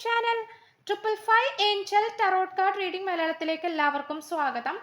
Channel 555 Angel tarot card reading മലയാളത്തിലേക്ക് എല്ലാവർക്കും സ്വാഗതം.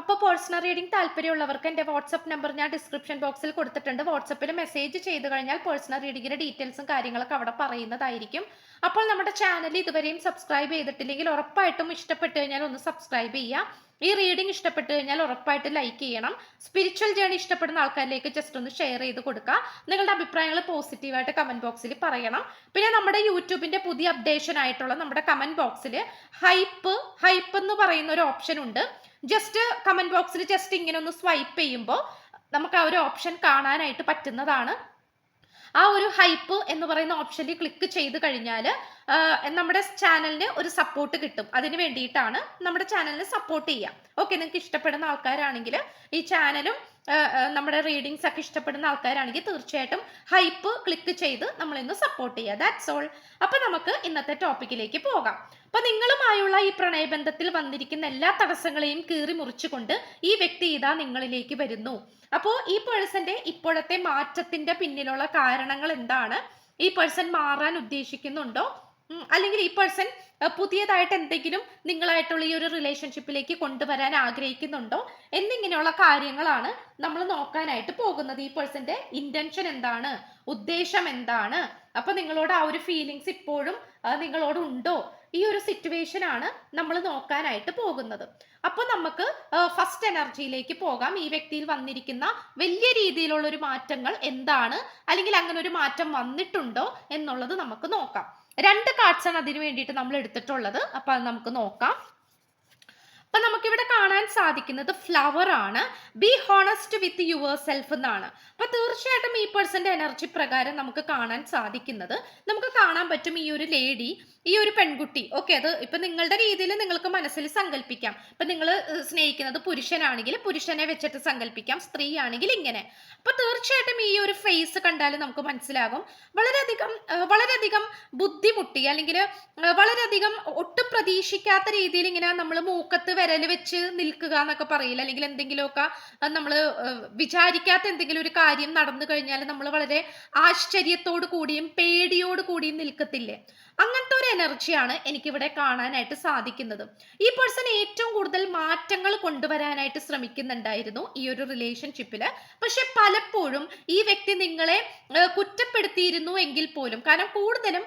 അപ്പോൾ പേഴ്സണൽ റീഡിംഗ് താല്പര്യമുള്ളവർക്ക് എൻ്റെ വാട്സപ്പ് നമ്പർ ഞാൻ ഡിസ്ക്രിപ്ഷൻ ബോക്സിൽ കൊടുത്തിട്ടുണ്ട്. വാട്സപ്പിൽ മെസ്സേജ് ചെയ്ത് കഴിഞ്ഞാൽ പേഴ്സണൽ റീഡിങ്ങിൻ്റെ ഡീറ്റെയിൽസും കാര്യങ്ങളൊക്കെ അവിടെ പറയുന്നതായിരിക്കും. അപ്പോൾ നമ്മുടെ ചാനൽ ഇതുവരെയും സബ്സ്ക്രൈബ് ചെയ്തിട്ടില്ലെങ്കിൽ ഉറപ്പായിട്ടും ഇഷ്ടപ്പെട്ട് കഴിഞ്ഞാൽ ഒന്ന് സബ്സ്ക്രൈബ് ചെയ്യുക. ഈ റീഡിംഗ് ഇഷ്ടപ്പെട്ട് കഴിഞ്ഞാൽ ഉറപ്പായിട്ട് ലൈക്ക് ചെയ്യണം. സ്പിരിച്വൽ ജേണി ഇഷ്ടപ്പെടുന്ന ആൾക്കാരിലേക്ക് ജസ്റ്റ് ഒന്ന് ഷെയർ ചെയ്ത് കൊടുക്കുക. നിങ്ങളുടെ അഭിപ്രായങ്ങൾ പോസിറ്റീവായിട്ട് കമന്റ് ബോക്സിൽ പറയണം. പിന്നെ നമ്മുടെ യൂട്യൂബിന്റെ പുതിയ അപ്ഡേഷൻ ആയിട്ടുള്ള നമ്മുടെ കമന്റ് ബോക്സിൽ ഹൈപ്പ് എന്ന് പറയുന്ന ഒരു ഓപ്ഷൻ ഉണ്ട്. ജസ്റ്റ് കമന്റ് ബോക്സിൽ ജസ്റ്റ് ഇങ്ങനെ ഒന്ന് സ്വൈപ്പ് ചെയ്യുമ്പോൾ നമുക്ക് ആ ഒരു ഓപ്ഷൻ കാണാനായിട്ട് പറ്റുന്നതാണ്. ആ ഒരു ഹൈപ്പ് എന്ന് പറയുന്ന ഓപ്ഷനിൽ ക്ലിക്ക് ചെയ്ത് കഴിഞ്ഞാൽ നമ്മുടെ ചാനലിന് ഒരു സപ്പോർട്ട് കിട്ടും. അതിന് വേണ്ടിയിട്ടാണ് നമ്മുടെ ചാനലിനെ സപ്പോർട്ട് ചെയ്യാം. ഓക്കെ, നിങ്ങൾക്ക് ഇഷ്ടപ്പെടുന്ന ആൾക്കാരാണെങ്കിൽ ഈ ചാനലും നമ്മുടെ റീഡിങ്സ് ഒക്കെ ഇഷ്ടപ്പെടുന്ന ആൾക്കാരാണെങ്കിൽ തീർച്ചയായിട്ടും ഹൈപ്പ് ക്ലിക്ക് ചെയ്ത് നമ്മളിന്ന് സപ്പോർട്ട് ചെയ്യുക. That's all. അപ്പൊ നമുക്ക് ഇന്നത്തെ ടോപ്പിക്കിലേക്ക് പോകാം. അപ്പൊ നിങ്ങളുമായുള്ള ഈ പ്രണയബന്ധത്തിൽ വന്നിരിക്കുന്ന എല്ലാ തടസ്സങ്ങളെയും കീറി മുറിച്ചുകൊണ്ട് ഈ വ്യക്തി ഇതാ നിങ്ങളിലേക്ക് വരുന്നു. അപ്പോൾ ഈ പേഴ്സന്റെ ഇപ്പോഴത്തെ മാറ്റത്തിന്റെ പിന്നിലുള്ള കാരണങ്ങൾ എന്താണ്? ഈ പേഴ്സൺ മാറാൻ ഉദ്ദേശിക്കുന്നുണ്ടോ, അല്ലെങ്കിൽ ഈ പേഴ്സൺ പുതിയതായിട്ട് എന്തെങ്കിലും നിങ്ങളായിട്ടുള്ള ഈ ഒരു റിലേഷൻഷിപ്പിലേക്ക് കൊണ്ടുവരാൻ ആഗ്രഹിക്കുന്നുണ്ടോ എന്നിങ്ങനെയുള്ള കാര്യങ്ങളാണ് നമ്മൾ നോക്കാനായിട്ട് പോകുന്നത്. ഈ പേഴ്സന്റെ ഇന്റൻഷൻ എന്താണ്, ഉദ്ദേശം എന്താണ്, അപ്പൊ നിങ്ങളോട് ആ ഒരു ഫീലിങ്സ് ഇപ്പോഴും നിങ്ങളോട് ഉണ്ടോ, ഈ ഒരു സിറ്റുവേഷൻ ആണ് നമ്മൾ നോക്കാനായിട്ട് പോകുന്നത്. അപ്പൊ നമുക്ക് ഫസ്റ്റ് എനർജിയിലേക്ക് പോകാം. ഈ വ്യക്തിയിൽ വന്നിരിക്കുന്ന വലിയ രീതിയിലുള്ള ഒരു മാറ്റങ്ങൾ എന്താണ്, അല്ലെങ്കിൽ അങ്ങനെ ഒരു മാറ്റം വന്നിട്ടുണ്ടോ എന്നുള്ളത് നമുക്ക് നോക്കാം. 2 കാർഡ്സ് ആണ് അതിനു വേണ്ടിയിട്ട് നമ്മൾ എടുത്തിട്ടുള്ളത്. അപ്പൊ അത് നമുക്ക് നോക്കാം. അപ്പൊ നമുക്കിവിടെ കാണാൻ സാധിക്കുന്നത് ഫ്ലവർ ആണ്. Be honest with your self എന്നാണ്. അപ്പൊ തീർച്ചയായിട്ടും ഈ പേഴ്സന്റെ എനർജി പ്രകാരം നമുക്ക് കാണാൻ സാധിക്കുന്നത്, നമുക്ക് കാണാൻ പറ്റും ഈ ഒരു ലേഡി, ഈ ഒരു പെൺകുട്ടി. ഓക്കെ, അത് ഇപ്പൊ നിങ്ങളുടെ രീതിയിൽ നിങ്ങൾക്ക് മനസ്സിൽ സങ്കല്പിക്കാം. ഇപ്പൊ നിങ്ങൾ സ്നേഹിക്കുന്നത് പുരുഷനാണെങ്കിൽ പുരുഷനെ വെച്ചിട്ട് സങ്കല്പിക്കാം, സ്ത്രീ ആണെങ്കിൽ ഇങ്ങനെ. അപ്പൊ തീർച്ചയായിട്ടും ഈ ഒരു ഫേസ് കണ്ടാൽ നമുക്ക് മനസ്സിലാകും വളരെയധികം ബുദ്ധിമുട്ടി, അല്ലെങ്കിൽ വളരെയധികം ഒട്ടും പ്രതീക്ഷിക്കാത്ത രീതിയിൽ ഇങ്ങനെ നമ്മൾ മൂക്കത്ത് വിരൽ വെച്ച് നിൽക്കുക എന്നൊക്കെ പറയില്ല, അല്ലെങ്കിൽ എന്തെങ്കിലുമൊക്കെ നമ്മൾ വിചാരിക്കാത്ത എന്തെങ്കിലും ഒരു കാര്യം നടന്നു കഴിഞ്ഞാൽ നമ്മൾ വളരെ ആശ്ചര്യത്തോടു കൂടിയും പേടിയോട് കൂടിയും നിൽക്കത്തില്ലേ? അങ്ങനത്തെ ഒരു എനർജിയാണ് എനിക്കിവിടെ കാണാനായിട്ട് സാധിക്കുന്നത്. ഈ പേഴ്സൺ ഏറ്റവും കൂടുതൽ മാറ്റങ്ങൾ കൊണ്ടുവരാനായിട്ട് ശ്രമിക്കുന്നുണ്ടായിരുന്നു ഈ ഒരു റിലേഷൻഷിപ്പില്. പക്ഷെ പലപ്പോഴും ഈ വ്യക്തി നിങ്ങളെ കുറ്റപ്പെടുത്തിയിരുന്നു എങ്കിൽ പോലും, കാരണം കൂടുതലും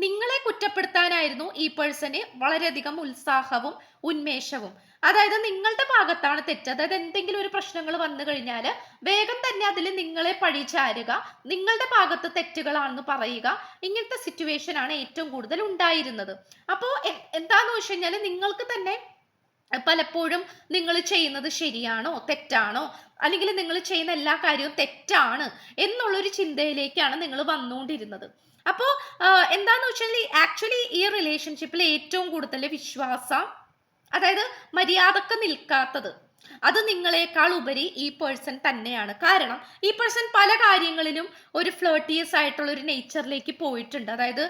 നിങ്ങളെ കുറ്റപ്പെടുത്താനായിരുന്നു ഈ പേഴ്സന് വളരെയധികം ഉത്സാഹവും ഉന്മേഷവും. അതായത് നിങ്ങളുടെ ഭാഗത്താണ് തെറ്റ്. അതായത് എന്തെങ്കിലും ഒരു പ്രശ്നങ്ങൾ വന്നു കഴിഞ്ഞാൽ വേഗം തന്നെ അതിൽ നിങ്ങളെ പഴിചാരുക, നിങ്ങളുടെ ഭാഗത്ത് തെറ്റുകളാണെന്ന് പറയുക. ഇങ്ങനത്തെ സിറ്റുവേഷൻ ആണ് ഏറ്റവും കൂടുതൽ ഉണ്ടായിരുന്നത്. അപ്പോൾ എന്താന്ന് വെച്ച് കഴിഞ്ഞാൽ നിങ്ങൾക്ക് തന്നെ പലപ്പോഴും നിങ്ങൾ ചെയ്യുന്നത് ശരിയാണോ തെറ്റാണോ, അല്ലെങ്കിൽ നിങ്ങൾ ചെയ്യുന്ന എല്ലാ കാര്യവും തെറ്റാണ് എന്നുള്ളൊരു ചിന്തയിലേക്കാണ് നിങ്ങൾ വന്നുകൊണ്ടിരുന്നത്. അപ്പോൾ എന്താന്ന് വെച്ചാൽ ആക്ച്വലി ഈ റിലേഷൻഷിപ്പിൽ ഏറ്റവും കൂടുതൽ വിശ്വാസം, അതായത് മര്യാദക്ക് നിൽക്കാത്തത്, അത് നിങ്ങളെക്കാൾ ഉപരി ഈ പേഴ്സൺ തന്നെയാണ്. കാരണം ഈ പേഴ്സൺ പല കാര്യങ്ങളിലും ഒരു ഫ്ലേർട്ടിയസ് ആയിട്ടുള്ള ഒരു നേച്ചറിലേക്ക് പോയിട്ടുണ്ട്. അതായത്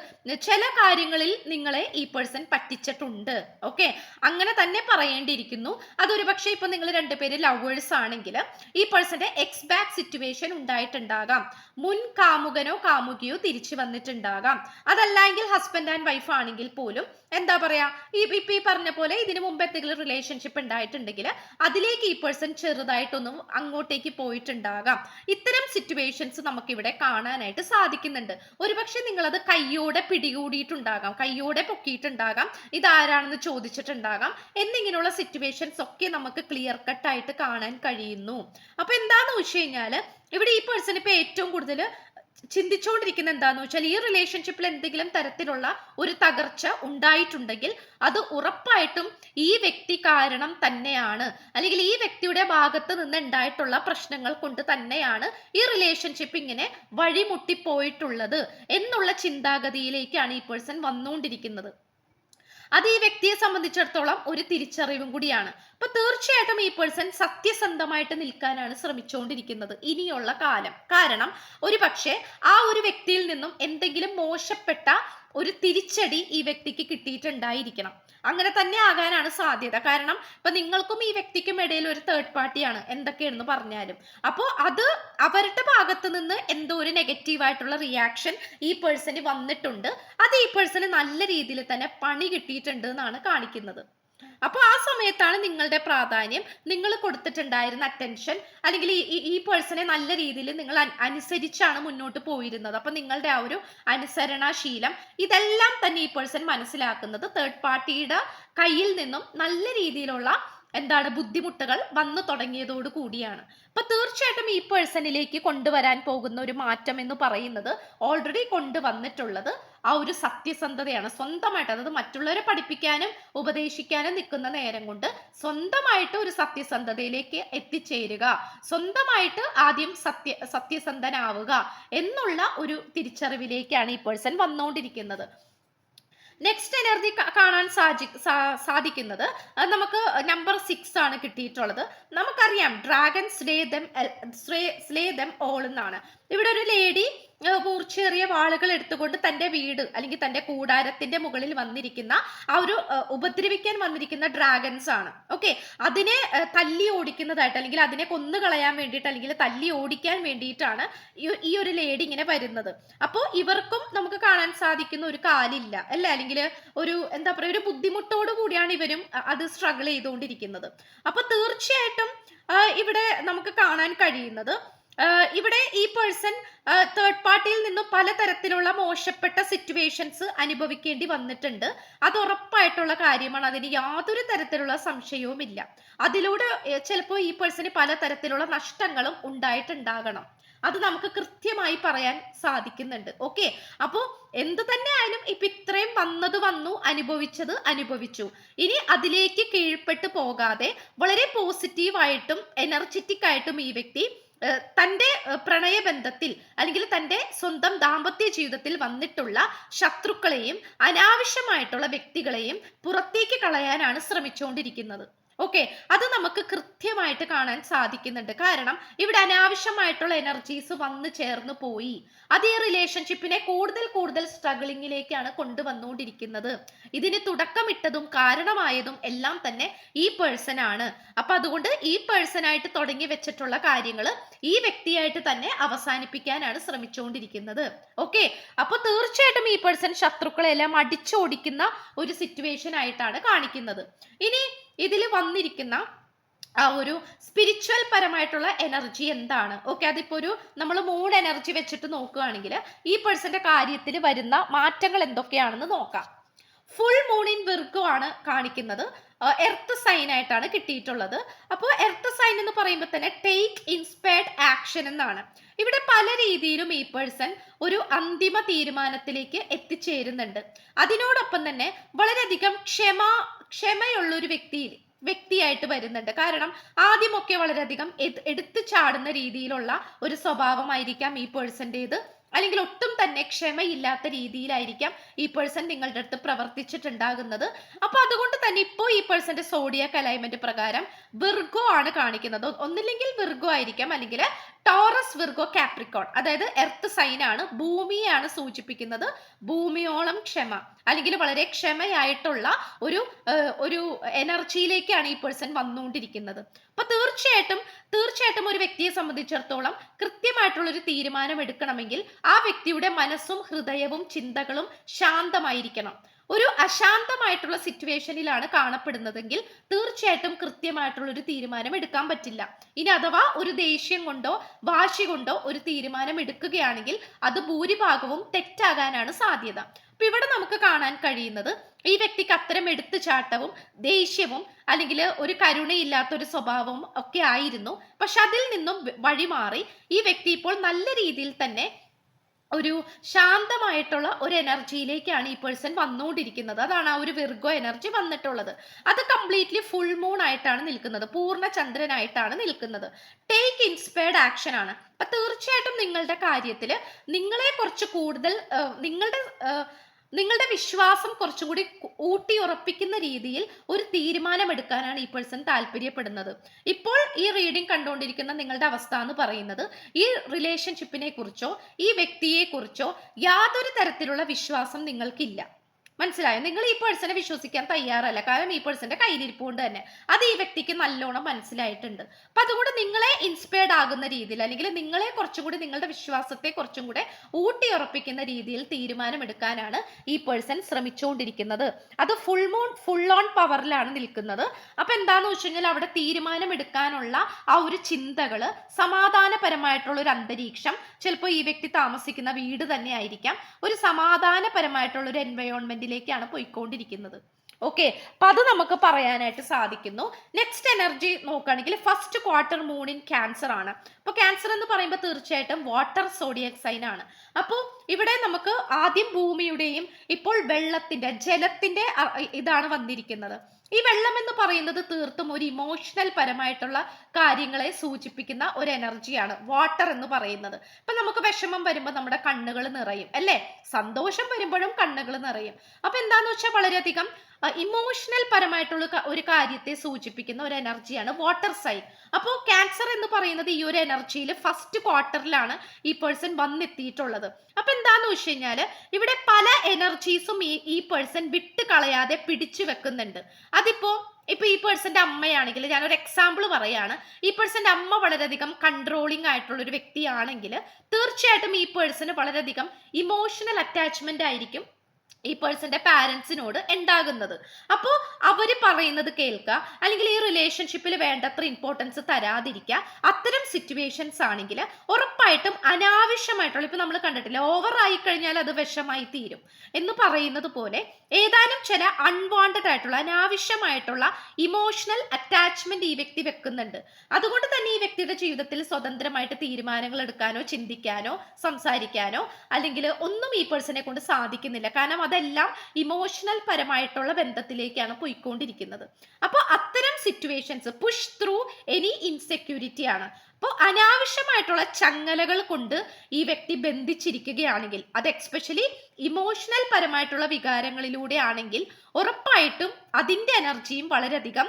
ചില കാര്യങ്ങളിൽ നിങ്ങളെ ഈ പേഴ്സൺ പറ്റിച്ചിട്ടുണ്ട്. ഓക്കെ, അങ്ങനെ തന്നെ പറയേണ്ടിയിരിക്കുന്നു. അതൊരു പക്ഷേ ഇപ്പൊ നിങ്ങൾ രണ്ടുപേര് ലവേഴ്സ് ആണെങ്കിൽ ഈ പേഴ്സന്റെ എക്സ് ബാക്ക് സിറ്റുവേഷൻ ഉണ്ടായിട്ടുണ്ടാകാം. മുൻ കാമുകനോ കാമുകിയോ തിരിച്ചു വന്നിട്ടുണ്ടാകാം. അതല്ലെങ്കിൽ ഹസ്ബൻഡ് ആൻഡ് വൈഫ് ആണെങ്കിൽ പോലും എന്താ പറയാ, ഇപ്പൊ ഈ പറഞ്ഞ പോലെ ഇതിനു മുമ്പ് എന്തെങ്കിലും റിലേഷൻഷിപ്പ് ഉണ്ടായിട്ടുണ്ടെങ്കിൽ അതിലേക്ക് ഈ പേഴ്സൺ ചെറുതായിട്ടൊന്നും അങ്ങോട്ടേക്ക് പോയിട്ടുണ്ടാകാം. ഇത്തരം സിറ്റുവേഷൻസ് നമുക്കിവിടെ കാണാനായിട്ട് സാധിക്കുന്നുണ്ട്. ഒരുപക്ഷെ നിങ്ങളത് കയ്യോടെ പിടികൂടിയിട്ടുണ്ടാകാം, കയ്യോടെ പൊക്കിയിട്ടുണ്ടാകാം, ഇതാരാണെന്ന് ചോദിച്ചിട്ടുണ്ടാകാം. എന്നിങ്ങനെയുള്ള സിറ്റുവേഷൻസ് ഒക്കെ നമുക്ക് ക്ലിയർ കട്ട് ആയിട്ട് കാണാൻ കഴിയുന്നു. അപ്പൊ എന്താന്ന് വെച്ച് കഴിഞ്ഞാല് ഇവിടെ ഈ പേഴ്സൺ ഇപ്പൊ ഏറ്റവും കൂടുതൽ ചിന്തിച്ചുകൊണ്ടിരിക്കുന്ന എന്താന്ന് വെച്ചാൽ, ഈ റിലേഷൻഷിപ്പിൽ എന്തെങ്കിലും തരത്തിലുള്ള ഒരു തകർച്ച ഉണ്ടായിട്ടുണ്ടെങ്കിൽ അത് ഉറപ്പായിട്ടും ഈ വ്യക്തി കാരണം തന്നെയാണ്, അല്ലെങ്കിൽ ഈ വ്യക്തിയുടെ ഭാഗത്ത് നിന്ന് ഉണ്ടായിട്ടുള്ള പ്രശ്നങ്ങൾ കൊണ്ട് തന്നെയാണ് ഈ റിലേഷൻഷിപ്പ് ഇങ്ങനെ വഴിമുട്ടിപ്പോയിട്ടുള്ളത് എന്നുള്ള ചിന്താഗതിയിലേക്കാണ് ഈ പേഴ്സൺ വന്നുകൊണ്ടിരിക്കുന്നത്. അത് ഈ വ്യക്തിയെ സംബന്ധിച്ചിടത്തോളം ഒരു തിരിച്ചറിവും കൂടിയാണ്. അപ്പൊ തീർച്ചയായിട്ടും ഈ പേഴ്സൺ സത്യസന്ധമായിട്ട് നിൽക്കാനാണ് ശ്രമിച്ചുകൊണ്ടിരിക്കുന്നത് ഇനിയുള്ള കാലം. കാരണം ഒരു പക്ഷേ ആ ഒരു വ്യക്തിയിൽ നിന്നും എന്തെങ്കിലും മോശപ്പെട്ട ഒരു തിരിച്ചടി ഈ വ്യക്തിക്ക് കിട്ടിയിട്ടുണ്ടായിരിക്കണം. അങ്ങനെ തന്നെ ആകാനാണ് സാധ്യത. കാരണം ഇപ്പൊ നിങ്ങൾക്കും ഈ വ്യക്തിക്കും ഇടയിൽ ഒരു തേർഡ് പാർട്ടിയാണ് എന്തൊക്കെയാണെന്ന് പറഞ്ഞാലും. അപ്പോൾ അത് അവരുടെ ഭാഗത്ത് നിന്ന് എന്തോ ഒരു നെഗറ്റീവായിട്ടുള്ള റിയാക്ഷൻ ഈ പേഴ്സന് വന്നിട്ടുണ്ട്. അത് ഈ പേഴ്സന് നല്ല രീതിയിൽ തന്നെ പണി കിട്ടിയിട്ടുണ്ട് എന്നാണ് കാണിക്കുന്നത്. അപ്പോൾ ആ സമയത്താണ് നിങ്ങളുടെ പ്രാധാന്യം, നിങ്ങൾ കൊടുത്തിട്ടുണ്ടായിരുന്ന അറ്റൻഷൻ, അല്ലെങ്കിൽ ഈ പേഴ്സണെ നല്ല രീതിയിൽ നിങ്ങൾ അനുസരിച്ചാണ് മുന്നോട്ട് പോയിരുന്നത്. അപ്പൊ നിങ്ങളുടെ ആ ഒരു അനുസരണാശീലം ഇതെല്ലാം തന്നെ ഈ പേഴ്സൺ മനസ്സിലാക്കുന്നത് തേർഡ് പാർട്ടിയുടെ കയ്യിൽ നിന്നും നല്ല രീതിയിലുള്ള ബുദ്ധിമുട്ടുകൾ വന്നു തുടങ്ങിയതോട് കൂടിയാണ്. അപ്പൊ തീർച്ചയായിട്ടും ഈ പേഴ്സണിലേക്ക് കൊണ്ടുവരാൻ പോകുന്ന ഒരു മാറ്റം എന്ന് പറയുന്നത് ഓൾറെഡി കൊണ്ടുവന്നിട്ടുള്ളത് ആ ഒരു സത്യസന്ധതയാണ്. സ്വന്തമായിട്ട്, അതായത് മറ്റുള്ളവരെ പഠിപ്പിക്കാനും ഉപദേശിക്കാനും നിൽക്കുന്ന നേരം കൊണ്ട് സ്വന്തമായിട്ട് ഒരു സത്യസന്ധതയിലേക്ക് എത്തിച്ചേരുക, സ്വന്തമായിട്ട് ആദ്യം സത്യസന്ധനാവുക എന്നുള്ള ഒരു തിരിച്ചറിവിലേക്കാണ് ഈ പേഴ്സൺ വന്നുകൊണ്ടിരിക്കുന്നത്. നെക്സ്റ്റ് എനർജി കാണാൻ സാധിക്കുന്നത് നമുക്ക് നമ്പർ 6 ആണ് കിട്ടിയിട്ടുള്ളത്. നമുക്കറിയാം ഡ്രാഗൺ സ്ലേ ദം ഓൾ എന്നാണ്. ഇവിടെ ഒരു ലേഡി മൂർച്ചേറിയ വാളുകൾ എടുത്തുകൊണ്ട് തന്റെ വീട് അല്ലെങ്കിൽ തന്റെ കൂടാരത്തിന്റെ മുകളിൽ വന്നിരിക്കുന്ന ആ ഒരു ഉപദ്രവിക്കാൻ വന്നിരിക്കുന്ന ഡ്രാഗൺസ് ആണ്. ഓക്കെ, അതിനെ തല്ലി ഓടിക്കുന്നതായിട്ട്, അല്ലെങ്കിൽ അതിനെ കൊന്നുകളയാൻ വേണ്ടിയിട്ട്, അല്ലെങ്കിൽ തല്ലി ഓടിക്കാൻ വേണ്ടിയിട്ടാണ് ഈ ഒരു ലേഡി ഇങ്ങനെ വരുന്നത്. അപ്പോൾ ഇവർക്കും നമുക്ക് കാണാൻ സാധിക്കുന്ന ഒരു കാലില്ല അല്ലെ, അല്ലെങ്കിൽ ഒരു ഒരു ബുദ്ധിമുട്ടോട് കൂടിയാണ് ഇവരും അത് സ്ട്രഗിൾ ചെയ്തുകൊണ്ടിരിക്കുന്നത്. അപ്പൊ തീർച്ചയായിട്ടും ഇവിടെ നമുക്ക് കാണാൻ കഴിയുന്നത് ഇവിടെ ഈ പേഴ്സൺ തേർഡ് പാർട്ടിയിൽ നിന്നും പലതരത്തിലുള്ള മോശപ്പെട്ട സിറ്റുവേഷൻസ് അനുഭവിക്കേണ്ടി വന്നിട്ടുണ്ട്. അത് ഉറപ്പായിട്ടുള്ള കാര്യമാണ്, അതിന് യാതൊരു തരത്തിലുള്ള സംശയവുമില്ല. അതിലൂടെ ചിലപ്പോൾ ഈ പേഴ്സണ് പലതരത്തിലുള്ള നഷ്ടങ്ങളും ഉണ്ടായിട്ടുണ്ടാകണം. അത് നമുക്ക് കൃത്യമായി പറയാൻ സാധിക്കുന്നുണ്ട്. ഓക്കെ, അപ്പോൾ എന്ത് തന്നെ ആയാലും ഇപ്പൊ ഇത്രയും വന്നു, അനുഭവിച്ചത് അനുഭവിച്ചു. ഇനി അതിലേക്ക് കീഴ്പ്പെട്ട് പോകാതെ വളരെ പോസിറ്റീവായിട്ടും എനർജറ്റിക് ആയിട്ടും ഈ വ്യക്തി തന്റെ പ്രണയബന്ധത്തിൽ അല്ലെങ്കിൽ തന്റെ സ്വന്തം ദാമ്പത്യ ജീവിതത്തിൽ വന്നിട്ടുള്ള ശത്രുക്കളെയും അനാവശ്യമായിട്ടുള്ള വ്യക്തികളെയും പുറത്തേക്ക് കളയാനാണ് ശ്രമിച്ചുകൊണ്ടിരിക്കുന്നത്. ഓക്കെ, അത് നമുക്ക് കൃത്യമായിട്ട് കാണാൻ സാധിക്കുന്നുണ്ട്. കാരണം ഇവിടെ അനാവശ്യമായിട്ടുള്ള എനർജീസ് വന്നു ചേർന്ന് പോയി. അത് ഈ റിലേഷൻഷിപ്പിനെ കൂടുതൽ സ്ട്രഗിളിങ്ങിലേക്കാണ് കൊണ്ടുവന്നുകൊണ്ടിരിക്കുന്നത്. ഇതിന് തുടക്കമിട്ടതും കാരണമായതും എല്ലാം തന്നെ ഈ പേഴ്സൺ ആണ്. അപ്പൊ അതുകൊണ്ട് ഈ പേഴ്സണായിട്ട് തുടങ്ങി വെച്ചിട്ടുള്ള കാര്യങ്ങൾ ഈ വ്യക്തിയായിട്ട് തന്നെ അവസാനിപ്പിക്കാനാണ് ശ്രമിച്ചുകൊണ്ടിരിക്കുന്നത്. ഓക്കെ, അപ്പൊ തീർച്ചയായിട്ടും ഈ പേഴ്സൺ ശത്രുക്കളെ എല്ലാം അടിച്ചോടിക്കുന്ന ഒരു സിറ്റുവേഷൻ ആയിട്ടാണ് കാണിക്കുന്നത്. ഇനി ഇതിൽ വന്നിരിക്കുന്ന ആ ഒരു സ്പിരിച്വൽ പരമായിട്ടുള്ള എനർജി എന്താണ്? ഓക്കെ, അതിപ്പോ ഒരു നമ്മൾ മൂൺ എനർജി വെച്ചിട്ട് നോക്കുകയാണെങ്കിൽ ഈ പേഴ്സന്റെ കാര്യത്തിൽ വരുന്ന മാറ്റങ്ങൾ എന്തൊക്കെയാണെന്ന് നോക്കാം. ഫുൾ മൂൺ ഇൻ വിർഗോ ആണ് കാണിക്കുന്നത്. എർത്ത് സൈൻ ആയിട്ടാണ് കിട്ടിയിട്ടുള്ളത്. അപ്പോൾ എർത്ത് സൈൻ എന്ന് പറയുമ്പോൾ തന്നെ ടേക്ക് ഇൻസ്പയർഡ് ആക്ഷൻ എന്നാണ്. ഇവിടെ പല രീതിയിലും ഈ പേഴ്സൺ ഒരു അന്തിമ തീരുമാനത്തിലേക്ക് എത്തിച്ചേരുന്നുണ്ട്. അതിനോടൊപ്പം തന്നെ വളരെയധികം ക്ഷമയുള്ള ഒരു വ്യക്തിയായിട്ട് വരുന്നുണ്ട്. കാരണം ആദ്യമൊക്കെ വളരെയധികം എടുത്തു ചാടുന്ന രീതിയിലുള്ള ഒരു സ്വഭാവമായിരിക്കാം ഈ പേഴ്സന്റേത്, അല്ലെങ്കിൽ ഒട്ടും തന്നെ ക്ഷമയില്ലാത്ത രീതിയിലായിരിക്കാം ഈ പേഴ്സൺ നിങ്ങളുടെ അടുത്ത് പ്രവർത്തിച്ചിട്ടുണ്ടാകുന്നത്. അപ്പൊ അതുകൊണ്ട് തന്നെ ഇപ്പോൾ ഈ പേഴ്സന്റെ സോഡിയാക് അലൈൻമെന്റ് പ്രകാരം വിർഗോ ആണ് കാണിക്കുന്നത്. ഒന്നില്ലെങ്കിൽ വിർഗോ ആയിരിക്കാം, അല്ലെങ്കിൽ ടോറസ്, വിർഗോ, കാപ്രിക്കോൺ. അതായത് എർത്ത് സൈൻ ആണ്, ഭൂമിയെയാണ് സൂചിപ്പിക്കുന്നത്. ഭൂമിയോളം ക്ഷമ, അല്ലെങ്കിൽ വളരെ ക്ഷമയായിട്ടുള്ള ഒരു എനർജിയിലേക്കാണ് ഈ പേഴ്സൺ വന്നുകൊണ്ടിരിക്കുന്നത്. അപ്പൊ തീർച്ചയായിട്ടും ഒരു വ്യക്തിയെ സംബന്ധിച്ചിടത്തോളം കൃത്യമായിട്ടുള്ള ഒരു തീരുമാനം എടുക്കണമെങ്കിൽ ആ വ്യക്തിയുടെ മനസ്സും ഹൃദയവും ചിന്തകളും ശാന്തമായിരിക്കണം. ഒരു അശാന്തമായിട്ടുള്ള സിറ്റുവേഷനിലാണ് കാണപ്പെടുന്നതെങ്കിൽ തീർച്ചയായിട്ടും കൃത്യമായിട്ടുള്ള ഒരു തീരുമാനം എടുക്കാൻ പറ്റില്ല. ഇനി അഥവാ ഒരു ദേഷ്യം കൊണ്ടോ വാശി കൊണ്ടോ ഒരു തീരുമാനം എടുക്കുകയാണെങ്കിൽ അത് ഭൂരിഭാഗവും തെറ്റാകാനാണ് സാധ്യത. അപ്പൊ ഇവിടെ നമുക്ക് കാണാൻ കഴിയുന്നത് ഈ വ്യക്തിക്ക് അത്തരം എടുത്തുചാട്ടവും ദേഷ്യവും അല്ലെങ്കിൽ ഒരു കരുണയില്ലാത്ത ഒരു സ്വഭാവവും ഒക്കെ ആയിരുന്നു. പക്ഷെ അതിൽ നിന്നും വഴിമാറി ഈ വ്യക്തി ഇപ്പോൾ നല്ല രീതിയിൽ തന്നെ ഒരു ശാന്തമായിട്ടുള്ള ഒരു എനർജിയിലേക്കാണ് ഈ പേഴ്സൺ വന്നുകൊണ്ടിരിക്കുന്നത്. അതാണ് ആ ഒരു വിർഗോ എനർജി വന്നിട്ടുള്ളത്. അത് കംപ്ലീറ്റ്ലി ഫുൾ മൂൺ ആയിട്ടാണ് നിൽക്കുന്നത്, പൂർണ്ണ ചന്ദ്രനായിട്ടാണ് നിൽക്കുന്നത്. ടേക്ക് ഇൻസ്പയർഡ് ആക്ഷൻ ആണ്. അപ്പൊ തീർച്ചയായിട്ടും നിങ്ങളുടെ കാര്യത്തിൽ നിങ്ങളെ കുറച്ച് കൂടുതൽ നിങ്ങളുടെ നിങ്ങളുടെ വിശ്വാസം കുറച്ചും കൂടി ഊട്ടി ഉറപ്പിക്കുന്ന രീതിയിൽ ഒരു തീരുമാനമെടുക്കാനാണ് ഈ പേഴ്സൺ താല്പര്യപ്പെടുന്നത്. ഇപ്പോൾ ഈ റീഡിംഗ് കണ്ടുകൊണ്ടിരിക്കുന്ന നിങ്ങളുടെ അവസ്ഥ എന്ന് പറയുന്നത് ഈ റിലേഷൻഷിപ്പിനെ കുറിച്ചോ ഈ വ്യക്തിയെ കുറിച്ചോ യാതൊരു തരത്തിലുള്ള വിശ്വാസം നിങ്ങൾക്കില്ല. മനസ്സിലായോ? നിങ്ങൾ ഈ പേഴ്സണെ വിശ്വസിക്കാൻ തയ്യാറല്ല. കാരണം ഈ പേഴ്സന്റെ കയ്യിലിരിപ്പ് കൊണ്ട് തന്നെ അത് ഈ വ്യക്തിക്ക് നല്ലോണം മനസ്സിലായിട്ടുണ്ട്. അപ്പൊ അതുകൊണ്ട് നിങ്ങളെ ഇൻസ്പയർഡ് ആകുന്ന രീതിയിൽ, അല്ലെങ്കിൽ നിങ്ങളെ കുറച്ചും കൂടി, നിങ്ങളുടെ വിശ്വാസത്തെ കുറച്ചും കൂടെ ഊട്ടി ഉറപ്പിക്കുന്ന രീതിയിൽ തീരുമാനമെടുക്കാനാണ് ഈ പേഴ്സൺ ശ്രമിച്ചുകൊണ്ടിരിക്കുന്നത്. അത് ഫുൾ ഓൺ പവറിലാണ് നിൽക്കുന്നത്. അപ്പൊ എന്താന്ന് വെച്ച് കഴിഞ്ഞാൽ അവിടെ തീരുമാനം എടുക്കാനുള്ള ആ ഒരു ചിന്തകള്, സമാധാനപരമായിട്ടുള്ള ഒരു അന്തരീക്ഷം, ചിലപ്പോൾ ഈ വ്യക്തി താമസിക്കുന്ന വീട് തന്നെ ആയിരിക്കാം, ഒരു സമാധാനപരമായിട്ടുള്ള ഒരു എൻവയോൺമെന്റിലേക്കാണ് പോയിക്കൊണ്ടിരിക്കുന്നത്. ഓക്കെ, അപ്പൊ അത് നമുക്ക് പറയാനായിട്ട് സാധിക്കുന്നു. നെക്സ്റ്റ് എനർജി നോക്കുകയാണെങ്കിൽ first quarter moon in cancer ആണ്. അപ്പൊ ക്യാൻസർ എന്ന് പറയുമ്പോൾ തീർച്ചയായിട്ടും വാട്ടർ സോഡിയക് സൈൻ ആണ്. അപ്പോൾ ഇവിടെ നമുക്ക് ആദ്യം ഭൂമിയുടെയും ഇപ്പോൾ വെള്ളത്തിന്റെ, ജലത്തിന്റെ ഇതാണ് വന്നിരിക്കുന്നത്. ഈ വെള്ളം എന്ന് പറയുന്നത് തീർത്തും ഒരു ഇമോഷണൽ പരമായിട്ടുള്ള കാര്യങ്ങളെ സൂചിപ്പിക്കുന്ന ഒരു എനർജിയാണ് വാട്ടർ എന്ന് പറയുന്നത്. ഇപ്പൊ നമുക്ക് വിഷമം വരുമ്പോൾ നമ്മുടെ കണ്ണുകൾ നിറയും അല്ലേ? സന്തോഷം വരുമ്പോഴും കണ്ണുകൾ നിറയും. അപ്പൊ എന്താന്ന് വെച്ചാൽ വളരെയധികം ഇമോഷണൽ പരമായിട്ടുള്ള ഒരു കാര്യത്തെ സൂചിപ്പിക്കുന്ന ഒരു എനർജിയാണ് വാട്ടർ സൈൻ. അപ്പോൾ ക്യാൻസർ എന്ന് പറയുന്നത് ഈ ഒരു എനർജിയിൽ ഫസ്റ്റ് ക്വാർട്ടറിലാണ് ഈ പേഴ്സൺ വന്നെത്തിയിട്ടുള്ളത്. അപ്പൊ എന്താന്ന് വെച്ച് കഴിഞ്ഞാല് ഇവിടെ പല എനർജീസും ഈ പേഴ്സൺ വിട്ട് കളയാതെ പിടിച്ചു വെക്കുന്നുണ്ട്. ഇപ്പൊ ഈ പേഴ്സന്റെ അമ്മയാണെങ്കിൽ, ഞാനൊരു എക്സാമ്പിൾ പറയാണ്, ഈ പേഴ്സന്റെ അമ്മ വളരെയധികം കൺട്രോളിങ് ആയിട്ടുള്ള ഒരു വ്യക്തിയാണെങ്കിൽ തീർച്ചയായിട്ടും ഈ പേഴ്സണ് വളരെയധികം ഇമോഷണൽ അറ്റാച്ച്മെന്റ് ആയിരിക്കും ഈ പേഴ്സന്റെ പാരന്റ്സിനോട് ഉണ്ടാകുന്നത്. അപ്പോൾ അവര് പറയുന്നത് കേൾക്കുക, അല്ലെങ്കിൽ ഈ റിലേഷൻഷിപ്പിൽ വേണ്ടത്ര ഇമ്പോർട്ടൻസ് തരാതിരിക്കുക. അത്തരം സിറ്റുവേഷൻസ് ആണെങ്കിൽ ഉറപ്പായിട്ടും അനാവശ്യമായിട്ടുള്ള, ഇപ്പൊ നമ്മൾ കണ്ടിട്ടില്ല, ഓവർ ആയി കഴിഞ്ഞാൽ അത് വിഷമായി തീരും എന്ന് പറയുന്നത് പോലെ ഏതാനും ചില അൺവാണ്ടഡ് ആയിട്ടുള്ള, അനാവശ്യമായിട്ടുള്ള ഇമോഷണൽ അറ്റാച്ച്മെന്റ് ഈ വ്യക്തി വെക്കുന്നുണ്ട്. അതുകൊണ്ട് തന്നെ ഈ വ്യക്തിയുടെ ജീവിതത്തിൽ സ്വതന്ത്രമായിട്ട് തീരുമാനങ്ങൾ എടുക്കാനോ ചിന്തിക്കാനോ സംസാരിക്കാനോ അല്ലെങ്കിൽ ഒന്നും ഈ പേഴ്സണെ കൊണ്ട് സാധിക്കുന്നില്ല. കാരണം അതെല്ലാം ഇമോഷണൽ പരമായിട്ടുള്ള ബന്ധത്തിലേക്കാണ് പോയിക്കൊണ്ടിരിക്കുന്നത്. അപ്പോൾ അത്തരം situations push through any insecurity ആണ്. അപ്പോൾ അനാവശ്യമായിട്ടുള്ള ചങ്ങലകൾ കൊണ്ട് ഈ വ്യക്തി ബന്ധിച്ചിരിക്കുകയാണെങ്കിൽ, അത് എക്സ്പെഷ്യലി ഇമോഷണൽ പരമായിട്ടുള്ള വികാരങ്ങളിലൂടെ ആണെങ്കിൽ ഉറപ്പായിട്ടും അതിന്റെ എനർജിയും വളരെയധികം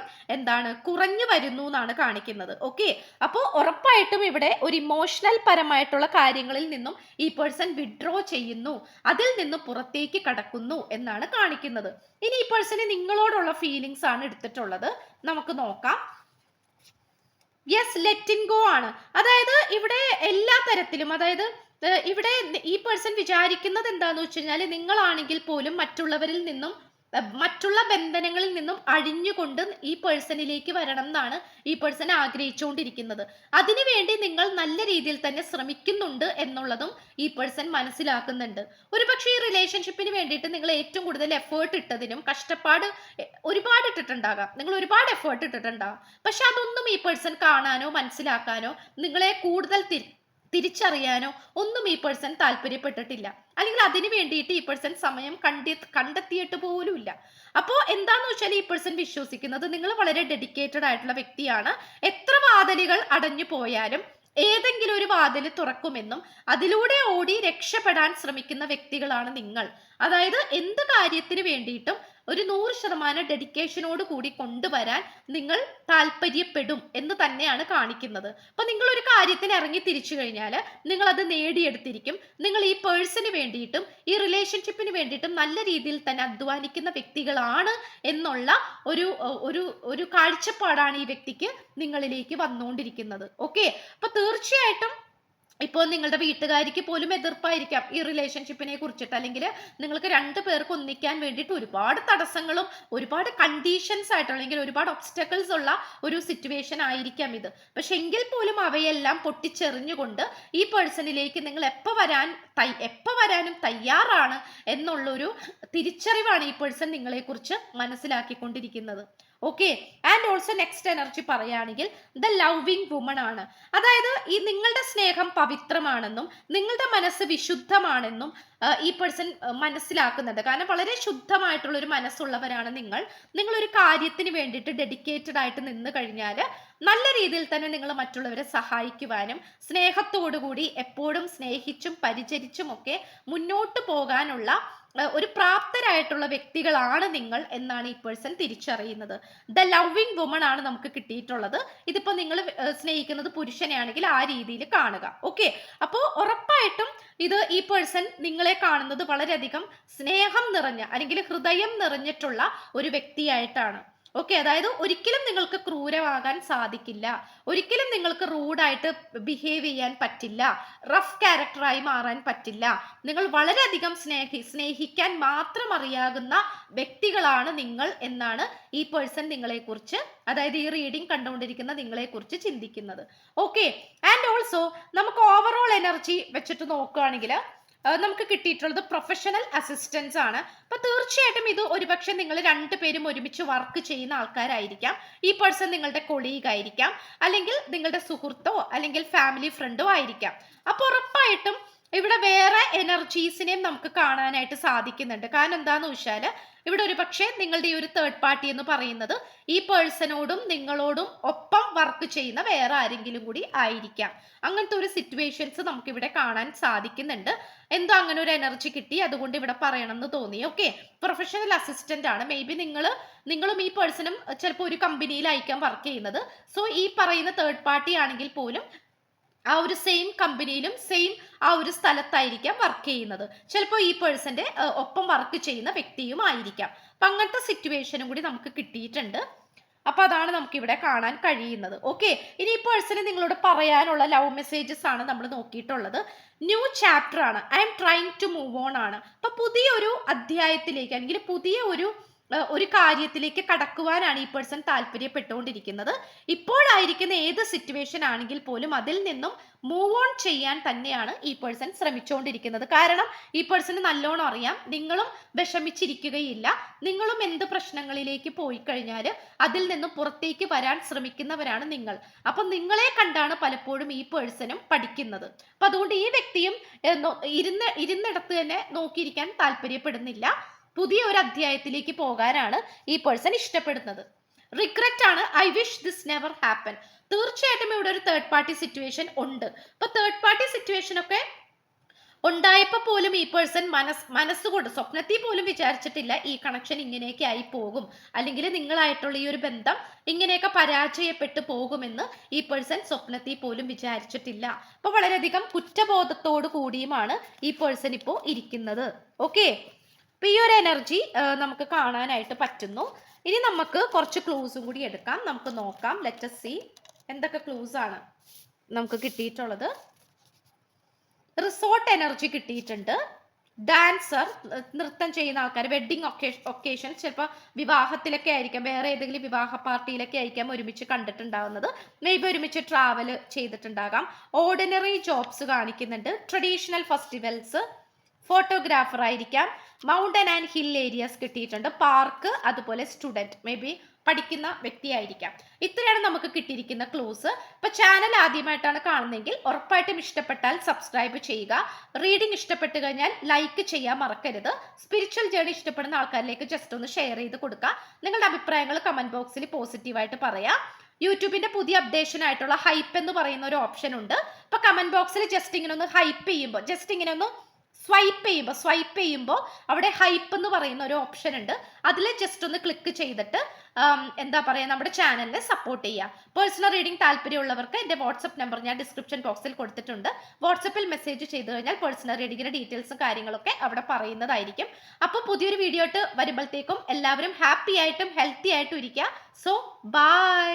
കുറഞ്ഞു വരുന്നു എന്നാണ് കാണിക്കുന്നത്. ഓക്കെ, അപ്പോൾ ഉറപ്പായിട്ടും ഇവിടെ ഒരു ഇമോഷണൽ പരമായിട്ടുള്ള കാര്യങ്ങളിൽ നിന്നും ഈ പേഴ്സൺ വിഡ്രോ ചെയ്യുന്നു, അതിൽ നിന്നും പുറത്തേക്ക് കടക്കുന്നു എന്നാണ് കാണിക്കുന്നത്. ഇനി ഈ പേഴ്സണ് നിങ്ങളോടുള്ള ഫീലിങ്സ് ആണ് എടുത്തിട്ടുള്ളത്, നമുക്ക് നോക്കാം. യെസ്, ലെറ്റിൻ ഗോ ആണ്. അതായത് ഇവിടെ എല്ലാ തരത്തിലും, അതായത് ഇവിടെ ഈ പേഴ്സൺ വിചാരിക്കുന്നത് എന്താന്ന് വെച്ച് കഴിഞ്ഞാൽ, നിങ്ങളാണെങ്കിൽ പോലും മറ്റുള്ളവരിൽ നിന്നും, മറ്റുള്ള ബന്ധനങ്ങളിൽ നിന്നും അഴിഞ്ഞുകൊണ്ട് ഈ പേഴ്സണിലേക്ക് വരണം എന്നാണ് ഈ പേഴ്സൺ ആഗ്രഹിച്ചുകൊണ്ടിരിക്കുന്നത്. അതിനുവേണ്ടി നിങ്ങൾ നല്ല രീതിയിൽ തന്നെ ശ്രമിക്കുന്നുണ്ട് എന്നുള്ളതും ഈ പേഴ്സൺ മനസ്സിലാക്കുന്നുണ്ട്. ഒരുപക്ഷെ ഈ റിലേഷൻഷിപ്പിന് വേണ്ടിയിട്ട് നിങ്ങൾ ഏറ്റവും കൂടുതൽ എഫേർട്ട് ഇട്ടതിനും കഷ്ടപ്പാട് ഒരുപാട് ഇട്ടിട്ടുണ്ടാകാം, നിങ്ങൾ ഒരുപാട് എഫേർട്ട് ഇട്ടിട്ടുണ്ടാകാം. പക്ഷെ അതൊന്നും ഈ പേഴ്സൺ കാണാനോ മനസ്സിലാക്കാനോ നിങ്ങളെ കൂടുതൽ തിരിച്ചറിയാനോ ഒന്നും ഈ പേഴ്സൺ താല്പര്യപ്പെട്ടിട്ടില്ല, അല്ലെങ്കിൽ അതിന് വേണ്ടിയിട്ട് ഈ പേഴ്സൺ സമയം കണ്ടെത്തിയിട്ട് പോലുമില്ല. അപ്പോൾ എന്താന്ന് വെച്ചാൽ ഈ പേഴ്സൺ വിശ്വസിക്കുന്നത് നിങ്ങൾ വളരെ ഡെഡിക്കേറ്റഡ് ആയിട്ടുള്ള വ്യക്തിയാണ്. എത്ര വാതിലുകൾ അടഞ്ഞു പോയാലും ഏതെങ്കിലും ഒരു വാതിൽ തുറക്കുമെന്നും അതിലൂടെ ഓടി രക്ഷപ്പെടാൻ ശ്രമിക്കുന്ന വ്യക്തികളാണ് നിങ്ങൾ. അതായത് എന്ത് കാര്യത്തിന് വേണ്ടിയിട്ടും ഒരു 100% ഡെഡിക്കേഷനോട് കൂടി കൊണ്ടുവരാൻ നിങ്ങൾ താല്പര്യപ്പെടും എന്ന് തന്നെയാണ് കാണിക്കുന്നത്. അപ്പൊ നിങ്ങൾ ഒരു കാര്യത്തിന് ഇറങ്ങി തിരിച്ചു കഴിഞ്ഞാൽ നിങ്ങൾ അത് നേടിയെടുത്തിരിക്കും. നിങ്ങൾ ഈ പേഴ്സണിന് വേണ്ടിയിട്ടും ഈ റിലേഷൻഷിപ്പിന് വേണ്ടിയിട്ടും നല്ല രീതിയിൽ തന്നെ അധ്വാനിക്കുന്ന വ്യക്തികളാണ് എന്നുള്ള ഒരു കാഴ്ചപ്പാടാണ് ഈ വ്യക്തിക്ക് നിങ്ങളിലേക്ക് വന്നുകൊണ്ടിരിക്കുന്നത്. ഓക്കെ, അപ്പൊ തീർച്ചയായിട്ടും ഇപ്പോൾ നിങ്ങളുടെ വീട്ടുകാർക്ക് പോലും എതിർപ്പായിരിക്കാം ഈ റിലേഷൻഷിപ്പിനെ കുറിച്ചിട്ട്, അല്ലെങ്കിൽ നിങ്ങൾക്ക് രണ്ടു പേർക്ക് ഒന്നിക്കാൻ വേണ്ടിയിട്ട് ഒരുപാട് തടസ്സങ്ങളും ഒരുപാട് കണ്ടീഷൻസ് ആയിട്ടുള്ള, അല്ലെങ്കിൽ ഒരുപാട് ഒബ്സ്റ്റക്കിൾസ് ഉള്ള ഒരു സിറ്റുവേഷൻ ആയിരിക്കാം ഇത്. പക്ഷെ എങ്കിൽ പോലും അവയെല്ലാം പൊട്ടിച്ചെറിഞ്ഞുകൊണ്ട് ഈ പേഴ്സണിലേക്ക് നിങ്ങൾ എപ്പോൾ വരാനും തയ്യാറാണ് എന്നുള്ളൊരു തിരിച്ചറിവാണ് ഈ പേഴ്സൺ നിങ്ങളെ കുറിച്ച് മനസ്സിലാക്കിക്കൊണ്ടിരിക്കുന്നത്. Okay, and also next energy പറയുകയാണെങ്കിൽ ദ ലവിങ് വുമൺ ആണ്. അതായത് ഈ നിങ്ങളുടെ സ്നേഹം പവിത്രമാണെന്നും നിങ്ങളുടെ മനസ്സ് വിശുദ്ധമാണെന്നും ഈ പേഴ്സൺ മനസ്സിലാക്കുന്നുണ്ട്. കാരണം വളരെ ശുദ്ധമായിട്ടുള്ള ഒരു മനസ്സുള്ളവരാണ് നിങ്ങൾ. ഒരു കാര്യത്തിന് വേണ്ടിയിട്ട് ഡെഡിക്കേറ്റഡ് ആയിട്ട് നിന്ന് കഴിഞ്ഞാൽ നല്ല രീതിയിൽ തന്നെ നിങ്ങൾ മറ്റുള്ളവരെ സഹായിക്കുവാനും സ്നേഹത്തോടുകൂടി എപ്പോഴും സ്നേഹിച്ചും പരിചരിച്ചും ഒക്കെ മുന്നോട്ട് പോകാനുള്ള ഒരു പ്രാപ്തരായിട്ടുള്ള വ്യക്തികളാണ് നിങ്ങൾ എന്നാണ് ഈ പേഴ്സൺ തിരിച്ചറിയുന്നത്. ദ ലവിങ് വുമൺ ആണ് നമുക്ക് കിട്ടിയിട്ടുള്ളത്. ഇതിപ്പോ നിങ്ങൾ സ്നേഹിക്കുന്നത് പുരുഷനെയാണെങ്കിൽ ആ രീതിയിൽ കാണുക. ഓക്കെ, അപ്പോൾ ഉറപ്പായിട്ടും ഇത് ഈ പേഴ്സൺ നിങ്ങളെ കാണുന്നത് വളരെയധികം സ്നേഹം നിറഞ്ഞ അല്ലെങ്കിൽ ഹൃദയം നിറഞ്ഞിട്ടുള്ള ഒരു വ്യക്തിയായിട്ടാണ്. ഓക്കെ, അതായത് ഒരിക്കലും നിങ്ങൾക്ക് ക്രൂരമാകാൻ സാധിക്കില്ല, ഒരിക്കലും നിങ്ങൾക്ക് റൂഡായിട്ട് ബിഹേവ് ചെയ്യാൻ പറ്റില്ല, റഫ് ക്യാരക്ടറായി മാറാൻ പറ്റില്ല. നിങ്ങൾ വളരെയധികം സ്നേഹിക്കാൻ മാത്രം അറിയാകുന്ന വ്യക്തികളാണ് നിങ്ങൾ എന്നാണ് ഈ പേഴ്സൺ നിങ്ങളെക്കുറിച്ച്, അതായത് ഈ റീഡിംഗ് കണ്ടുകൊണ്ടിരിക്കുന്ന നിങ്ങളെക്കുറിച്ച് ചിന്തിക്കുന്നത്. ഓക്കെ, ആൻഡ് ഓൾസോ നമുക്ക് ഓവറോൾ എനർജി വെച്ചിട്ട് നോക്കുകയാണെങ്കിൽ നമുക്ക് കിട്ടിയിട്ടുള്ളത് പ്രൊഫഷണൽ അസിസ്റ്റൻസ് ആണ്. അപ്പൊ തീർച്ചയായിട്ടും ഇത് ഒരുപക്ഷെ നിങ്ങൾ രണ്ടുപേരും ഒരുമിച്ച് വർക്ക് ചെയ്യുന്ന ആൾക്കാരായിരിക്കാം. ഈ പേഴ്സൺ നിങ്ങളുടെ കൊളീഗ് ആയിരിക്കാം, അല്ലെങ്കിൽ നിങ്ങളുടെ സുഹൃത്തോ അല്ലെങ്കിൽ ഫാമിലി ഫ്രണ്ടോ ആയിരിക്കാം. അപ്പൊ ഉറപ്പായിട്ടും ഇവിടെ വേറെ എനർജീസിനെയും നമുക്ക് കാണാനായിട്ട് സാധിക്കുന്നുണ്ട്. കാരണം എന്താന്ന് വെച്ചാല് ഇവിടെ ഒരു പക്ഷേ നിങ്ങളുടെ ഈ ഒരു തേർഡ് പാർട്ടി എന്ന് പറയുന്നത് ഈ പേഴ്സണോടും നിങ്ങളോടും ഒപ്പം വർക്ക് ചെയ്യുന്ന വേറെ ആരെങ്കിലും കൂടി ആയിരിക്കാം. അങ്ങനത്തെ ഒരു സിറ്റുവേഷൻസ് നമുക്ക് ഇവിടെ കാണാൻ സാധിക്കുന്നുണ്ട്. എന്തോ അങ്ങനെ ഒരു എനർജി കിട്ടി, അതുകൊണ്ട് ഇവിടെ പറയണം എന്ന് തോന്നി. ഓക്കെ, പ്രൊഫഷണൽ അസിസ്റ്റന്റ് ആണ്. മേ ബി നിങ്ങളും ഈ പേഴ്സണും ചിലപ്പോൾ ഒരു കമ്പനിയിലായിരിക്കാം വർക്ക് ചെയ്യുന്നത്. സോ ഈ പറയുന്ന തേർഡ് പാർട്ടി ആണെങ്കിൽ പോലും ആ ഒരു സെയിം കമ്പനിയിലും സെയിം ആ ഒരു സ്ഥലത്തായിരിക്കാം വർക്ക് ചെയ്യുന്നത്. ചിലപ്പോൾ ഈ പേഴ്സന്റെ ഒപ്പം വർക്ക് ചെയ്യുന്ന വ്യക്തിയും ആയിരിക്കാം. അപ്പൊ അങ്ങനത്തെ സിറ്റുവേഷനും കൂടി നമുക്ക് കിട്ടിയിട്ടുണ്ട്. അപ്പൊ അതാണ് നമുക്ക് ഇവിടെ കാണാൻ കഴിയുന്നത്. ഓക്കെ, ഇനി ഈ പേഴ്സണ് നിങ്ങളോട് പറയാനുള്ള ലവ് മെസ്സേജസ് ആണ് നമ്മൾ നോക്കിയിട്ടുള്ളത്. ന്യൂ ചാപ്റ്റർ ആണ്, I'm trying to move on ആണ്. അപ്പൊ പുതിയൊരു അധ്യായത്തിലേക്ക് അല്ലെങ്കിൽ പുതിയ ഒരു കാര്യത്തിലേക്ക് കടക്കുവാനാണ് ഈ പേഴ്സൺ താല്പര്യപ്പെട്ടുകൊണ്ടിരിക്കുന്നത്. ഇപ്പോഴായിരിക്കുന്ന ഏത് സിറ്റുവേഷൻ ആണെങ്കിൽ പോലും അതിൽ നിന്നും മൂവ് ഓൺ ചെയ്യാൻ തന്നെയാണ് ഈ പേഴ്സൺ ശ്രമിച്ചുകൊണ്ടിരിക്കുന്നത്. കാരണം ഈ പേഴ്സണ് നല്ലോണം അറിയാം നിങ്ങളും വിഷമിച്ചിരിക്കുകയില്ല. നിങ്ങളും എന്ത് പ്രശ്നങ്ങളിലേക്ക് പോയി കഴിഞ്ഞാൽ അതിൽ നിന്നും പുറത്തേക്ക് വരാൻ ശ്രമിക്കുന്നവരാണ് നിങ്ങൾ. അപ്പൊ നിങ്ങളെ കണ്ടാണ് പലപ്പോഴും ഈ പേഴ്സണും പഠിക്കുന്നത്. അപ്പൊ അതുകൊണ്ട് ഈ വ്യക്തിയും ഇരുന്നിടത്ത് തന്നെ നോക്കിയിരിക്കാൻ താല്പര്യപ്പെടുന്നില്ല. പുതിയ ഒരു അധ്യായത്തിലേക്ക് പോകാനാണ് ഈ പേഴ്സൺ ഇഷ്ടപ്പെടുന്നത്. റിഗ്രറ്റ് ആണ്, I wish this never happen. തീർച്ചയായിട്ടും ഇവിടെ ഒരു തേർഡ് പാർട്ടി സിറ്റുവേഷൻ ഉണ്ട്. അപ്പൊ തേർഡ് പാർട്ടി സിറ്റുവേഷൻ ഒക്കെ ഉണ്ടായപ്പോൾ പോലും ഈ പേഴ്സൺ മനസ്സുകൊണ്ട് സ്വപ്നത്തിൽ പോലും വിചാരിച്ചിട്ടില്ല ഈ കണക്ഷൻ ഇങ്ങനെയൊക്കെ ആയി പോകും, അല്ലെങ്കിൽ നിങ്ങളായിട്ടുള്ള ഈ ഒരു ബന്ധം ഇങ്ങനെയൊക്കെ പരാജയപ്പെട്ടു പോകുമെന്ന് ഈ പേഴ്സൺ സ്വപ്നത്തിൽ പോലും വിചാരിച്ചിട്ടില്ല. അപ്പൊ വളരെയധികം കുറ്റബോധത്തോടു കൂടിയുമാണ് ഈ പേഴ്സൺ ഇപ്പോൾ ഇരിക്കുന്നത്. ഓക്കെ, അപ്പൊ ഈ ഒരു എനർജി നമുക്ക് കാണാനായിട്ട് പറ്റുന്നു. ഇനി നമുക്ക് കുറച്ച് ക്ലൂസും കൂടി എടുക്കാം, നമുക്ക് നോക്കാം. ലെറ്റ് us see എന്തൊക്കെ ക്ലൂസ് ആണ് നമുക്ക് കിട്ടിയിട്ടുള്ളത്. റിസോർട്ട് എനർജി കിട്ടിയിട്ടുണ്ട്. ഡാൻസർ, നൃത്തം ചെയ്യുന്ന ആൾക്കാർ, വെഡിങ് ഒക്കേഷൻ, ചിലപ്പോൾ വിവാഹത്തിലൊക്കെ ആയിരിക്കാം, വേറെ ഏതെങ്കിലും വിവാഹ പാർട്ടിയിലൊക്കെ ആയിരിക്കാം ഒരുമിച്ച് കണ്ടിട്ടുണ്ടാവുന്നത്. മേ ബി ഒരുമിച്ച് ട്രാവൽ ചെയ്തിട്ടുണ്ടാകാം. ഓർഡിനറി ജോബ്സ് കാണിക്കുന്നുണ്ട്. ട്രഡീഷണൽ ഫെസ്റ്റിവൽസ്, ഫോട്ടോഗ്രാഫർ ആയിരിക്കാം. മൗണ്ടൻ ആൻഡ് ഹിൽ ഏരിയാസ് കിട്ടിയിട്ടുണ്ട്. പാർക്ക്, അതുപോലെ സ്റ്റുഡൻറ്, മേ ബി പഠിക്കുന്ന വ്യക്തിയായിരിക്കാം. ഇത്രയാണ് നമുക്ക് കിട്ടിയിരിക്കുന്ന ക്ലൂസ്. ഇപ്പൊ ചാനൽ ആദ്യമായിട്ടാണ് കാണുന്നതെങ്കിൽ ഉറപ്പായിട്ടും ഇഷ്ടപ്പെട്ടാൽ സബ്സ്ക്രൈബ് ചെയ്യുക. റീഡിംഗ് ഇഷ്ടപ്പെട്ട് കഴിഞ്ഞാൽ ലൈക്ക് ചെയ്യാൻ മറക്കരുത്. സ്പിരിച്വൽ ജേർണി ഇഷ്ടപ്പെടുന്ന ആൾക്കാരിലേക്ക് ജസ്റ്റ് ഒന്ന് ഷെയർ ചെയ്ത് കൊടുക്കുക. നിങ്ങളുടെ അഭിപ്രായങ്ങൾ കമന്റ് ബോക്സിൽ പോസിറ്റീവായിട്ട് പറയാം. യൂട്യൂബിന്റെ പുതിയ അപ്ഡേഷൻ ആയിട്ടുള്ള ഹൈപ്പ് എന്ന് പറയുന്ന ഒരു ഓപ്ഷൻ ഉണ്ട്. അപ്പൊ കമന്റ് ബോക്സിൽ ജസ്റ്റ് ഇങ്ങനെ ഒന്ന് ഹൈപ്പ് ചെയ്യുമ്പോൾ, ജസ്റ്റ് ഇങ്ങനെ ഒന്ന് സ്വൈപ്പ് ചെയ്യുമ്പോൾ അവിടെ ഹൈപ്പ് എന്ന് പറയുന്ന ഒരു ഓപ്ഷൻ ഉണ്ട്. അതിൽ ജസ്റ്റ് ഒന്ന് ക്ലിക്ക് ചെയ്തിട്ട് എന്താ പറയുക, നമ്മുടെ ചാനലിനെ സപ്പോർട്ട് ചെയ്യുക. പേഴ്സണൽ റീഡിംഗ് താല്പര്യമുള്ളവർക്ക് എൻ്റെ വാട്സപ്പ് നമ്പർ ഞാൻ ഡിസ്ക്രിപ്ഷൻ ബോക്സിൽ കൊടുത്തിട്ടുണ്ട്. വാട്സപ്പിൽ മെസ്സേജ് ചെയ്ത് കഴിഞ്ഞാൽ പേഴ്സണൽ റീഡിങ്ങിന്റെ ഡീറ്റെയിൽസും കാര്യങ്ങളൊക്കെ അവിടെ പറയുന്നതായിരിക്കും. അപ്പോൾ പുതിയൊരു വീഡിയോ ആയിട്ട് വരുമ്പോഴത്തേക്കും എല്ലാവരും ഹാപ്പി ആയിട്ടും ഹെൽത്തി ആയിട്ടും ഇരിക്കുക. So by.